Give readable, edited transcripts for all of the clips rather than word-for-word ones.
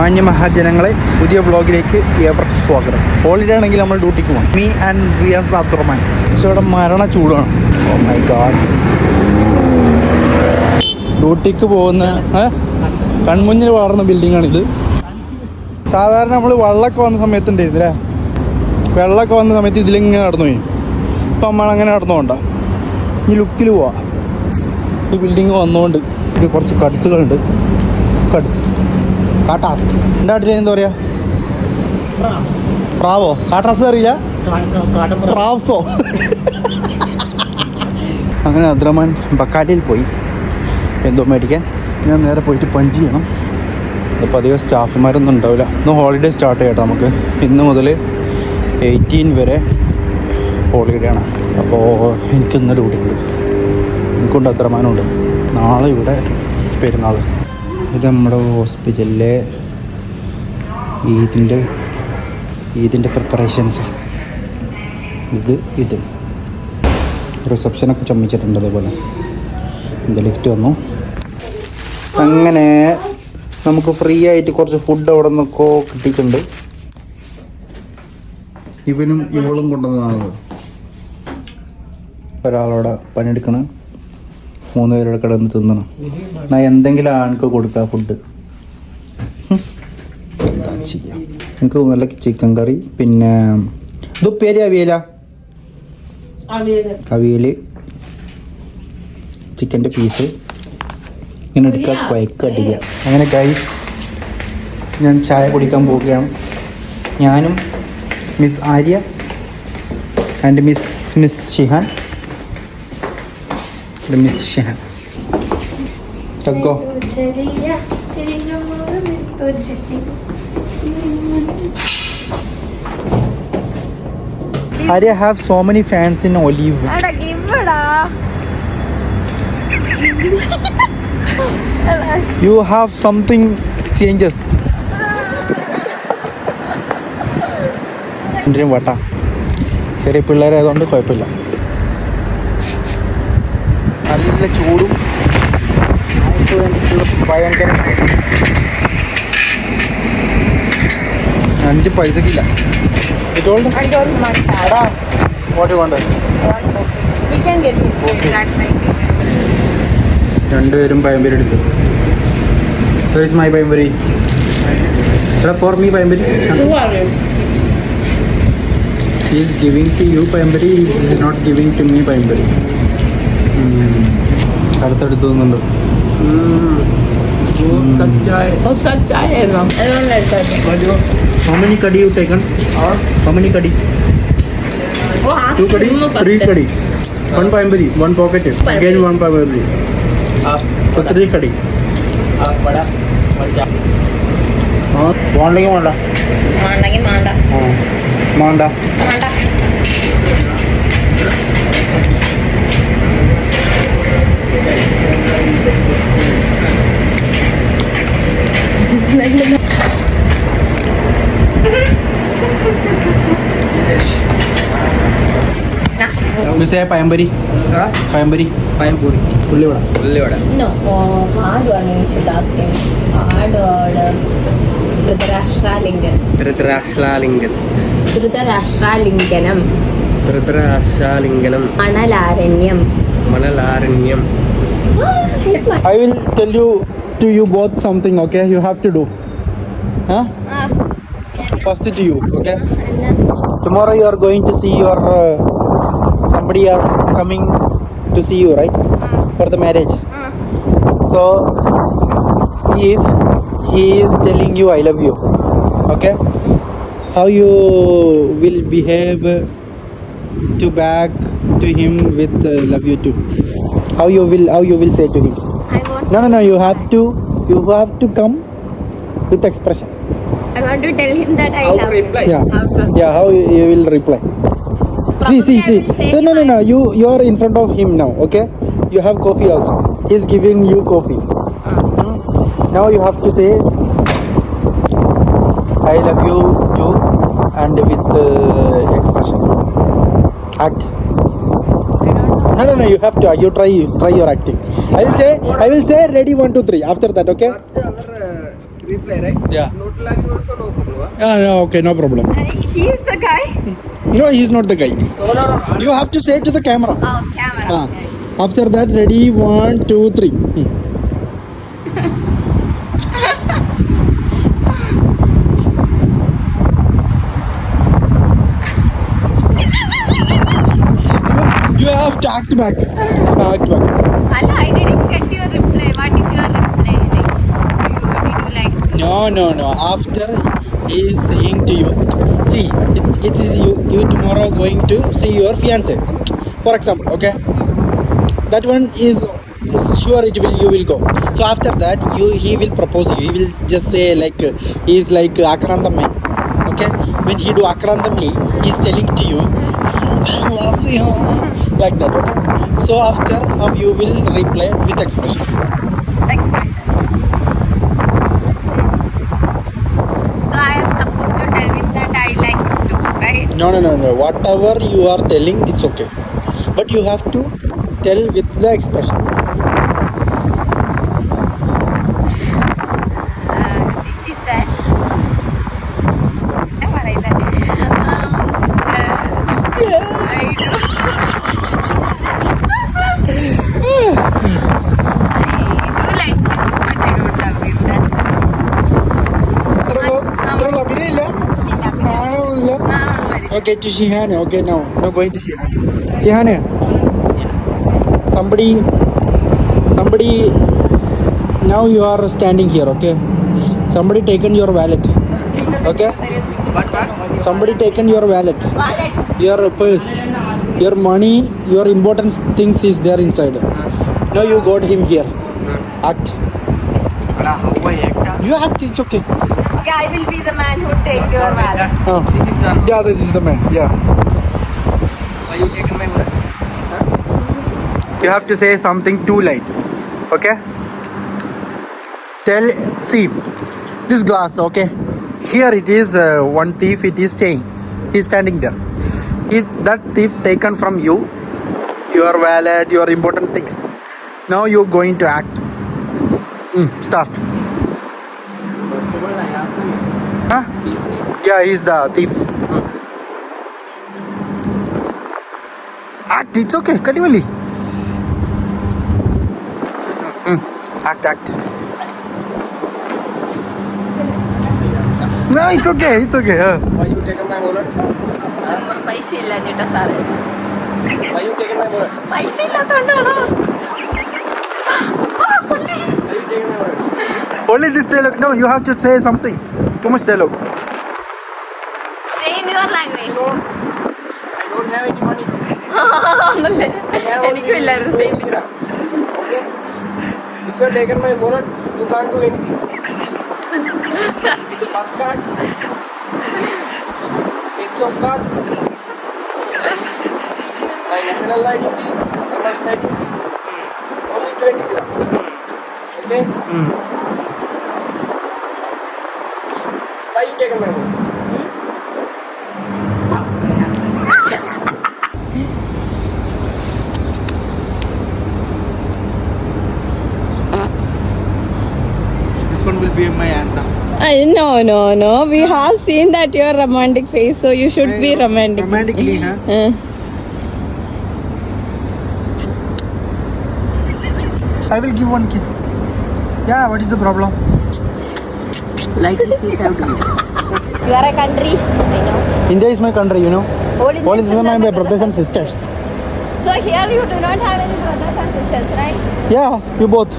മാന്യ മഹാജനങ്ങളെ പുതിയ വ്ളോഗിലേക്ക് ഏവർക്കും സ്വാഗതം. ഹോളിഡേ ആണെങ്കിൽ നമ്മൾ ഡ്യൂട്ടിക്ക് പോകും. Me and Riyas Abdurahman. പക്ഷെ ഇവിടെ മരണ ചൂടാണ്. Oh my god. ഡ്യൂട്ടിക്ക് പോകുന്ന കൺമുന്നിൽ വളർന്ന ബിൽഡിങ്ങാണിത്. സാധാരണ നമ്മൾ വെള്ളമൊക്കെ വന്ന സമയത്തുണ്ടായിരുന്നു അല്ലേ, വെള്ളമൊക്കെ വന്ന സമയത്ത് ഇതിലിങ്ങനെ നടന്നു പോയി. ഇപ്പം നമ്മളങ്ങനെ നടന്നു പോകണ്ട, ഈ ലുക്കിൽ പോവാം. ഈ ബിൽഡിങ് വന്നുകൊണ്ട് ഇത് കുറച്ച് കട്സുകളുണ്ട്. കാട്ടാസ് എൻ്റെ നാട്ടിൽ എന്താ പറയുക? പ്രാവോ? കാട്ടാസ് അറിയില്ല, പ്രാവ്സോ. അങ്ങനെ അബ്ദുറഹ്മാൻ ബക്കാലിയിൽ പോയി എന്തോ മേടിക്കാൻ. ഞാൻ നേരെ പോയിട്ട് പഞ്ച് ചെയ്യണം. ഇപ്പോൾ അധികം സ്റ്റാഫുമാരൊന്നും ഉണ്ടാവില്ല. ഇന്ന് ഹോളിഡേ സ്റ്റാർട്ട് ചെയ്യട്ടെ നമുക്ക്. ഇന്ന് മുതൽ 18 വരെ ഹോളിഡേ ആണ്. അപ്പോൾ എനിക്കിന്ന് ഡ്യൂട്ടി ഉണ്ട്, എനിക്കുണ്ട്, അബ്ദുറഹ്മാനുണ്ട്. നാളെ ഇവിടെ പെരുന്നാൾ. ഇത് നമ്മുടെ ഹോസ്പിറ്റലിലെ ഈദിൻ്റെ പ്രിപ്പറേഷൻസ്. ഇത് റിസപ്ഷനൊക്കെ ചമ്മിച്ചിട്ടുണ്ട്. അതേപോലെ ഇത് ലിഫ്റ്റ് വന്നു. അങ്ങനെ നമുക്ക് ഫ്രീ ആയിട്ട് കുറച്ച് ഫുഡ് അവിടെ നിന്നൊക്കെ കിട്ടിയിട്ടുണ്ട്. ഇവനും ഇവളും കൊണ്ടുവന്നതാണ്. ഒരാളവിടെ പണിയെടുക്കണം, 3 പേരുടെ കിടന്ന് തിന്നണം. എന്നാൽ എന്തെങ്കിലും ആൾക്ക് കൊടുക്കുക ഫുഡ്. എന്താ ചെയ്യാം. എനിക്ക് നല്ല ചിക്കൻ കറി, പിന്നെ ഇതുപ്പേരി, അവിയൽ, ചിക്കൻ്റെ പീസ് ഇങ്ങനെ എടുക്കുക, കുഴക്കടിക്കുക. അങ്ങനെ ഗൈസ് ഞാൻ ചായ കുടിക്കാൻ പോവുകയാണ്. ഞാനും miss Arya and miss Shihan. Let's go. Arya have so many fans in Olive. You have something changes. വട്ട ചെറിയ പിള്ളേരായതുകൊണ്ട് കുഴപ്പമില്ല. നല്ല ചൂടും ചായക്ക് വേണ്ടിയിട്ടുള്ള ഭയങ്കര 5 പൈസക്കില്ല. രണ്ടുപേരും പഴംപൊരി എടുത്തു. My pazhampori for me pazhampori. He is giving to you pazhampori, he is not giving to me പഴംപൊരി. അടുത്തടുത്ത് തോന്നുന്നുണ്ട്. How many kadi you taken? How many kadi? 2 kadi, 3 kadi. 1 payambari, 1 pocket. Again 1 payambari. So 3 kadi. Mandagi manda. Manda. Misalnya payambari, ullivada. No, hard one you should ask him. Hard order. Dhritarashtralinganam. Manalaaranyam. I will tell you both something, okay? You have to do. Huh? First to you, okay? Tomorrow you are going to see your somebody else coming to see you, right? For the marriage. So if he is telling you I love you, okay? How you will behave to back to him with love you too? How you will say to him? No, you have to come with expression. I want to tell him that I love him. Yeah, how you will reply? See. So no, you are in front of him now, okay? You have coffee also. He's giving you coffee. Now you have to say I love you too, and with expression. Act. No, you have to. You try your acting. I will say ready 1, 2, 3. After that, okay? reply, right? Yeah. Not like you also no problem. Huh? Yeah, okay, no problem. He's the guy. No, he's not the guy. No. You have to say to the camera. Oh, camera. Ah. After that, ready, 1, 2, 3. You have to act back. Act back. Allah, I didn't get your reply. What is your reply? Did you like? No. After he is saying to you, see, it is you tomorrow going to see your fiance. For example, okay? That one is sure you will go. So after that, he will propose you. He will just say like he is like Akrandam man. Okay? When he do Akrandamli, he is telling to you, I love you. Like that, okay? So after you will reply with expression. Expression. So I am supposed to tell him that I like him too, right? No. Whatever you are telling, it's okay. But you have to tell with the expression. Thing is that. Am I right? I do like him, but I don't love him. That's it. ഇത്രയുള്ള അഭിനയില്ല നാണമില്ല. Okay, to Shihane. Okay, now going to Shihane. Shihane. Somebody. Now you are standing here. Okay. Somebody taken your wallet. Okay. What? Somebody taken your wallet. Your purse. Your money. Your important things is there inside. Now you got him here. Act. How I act? You act. It's okay. Okay, I will be the man who take your wallet. This is the. Yeah, this is the man. Yeah. Why you taking my wallet? You have to say something two line. Okay? See, this glass, okay? Here it is one thief, it is staying. He's standing there. That thief taken from you, your wallet, your important things. Now you're going to act. Start. First of all, I ask him. Huh? His name. Yeah, he's the thief. Act, it's okay, Kadivali. Act. No, it's okay. Why you taking my wallet? പൈസ ഇല്ല ചേട്ടാ സാറേ. Why you taking my wallet? പൈസ ഇല്ലാത്തോണ്ടാണോ? Why you taking my wallet? Only this dialogue. No, you have to say something. Too much dialogue. Say in your language. No. I don't have any money. ആണല്ലേ? എനിക്കും ഇല്ലായിരുന്നു same. Okay. If you are taking my wallet, you can't do anything. First card. Picture of card. My national identity. My birth certificate. Only 20 dirhams. Okay. Why you taking my wallet? This one will be my answer. No. We have seen that your romantic face, so you should be romantic. Romantically, huh? I will give one kiss. Yeah, what is the problem? Like this you have to do. You are a country. I know. India is my country, you know. All All is my brothers and sisters. So here you do not have any brothers and sisters, right? Yeah, you both.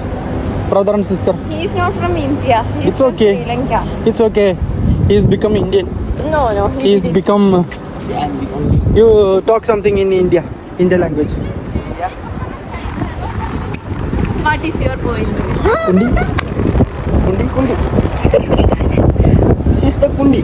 Brother and sister. He is not from India. He is It's from okay. Sri Lanka. It's okay. He's become Indian. No. He's become. You talk something in India language. What is your point? Kundi. She's the kundi.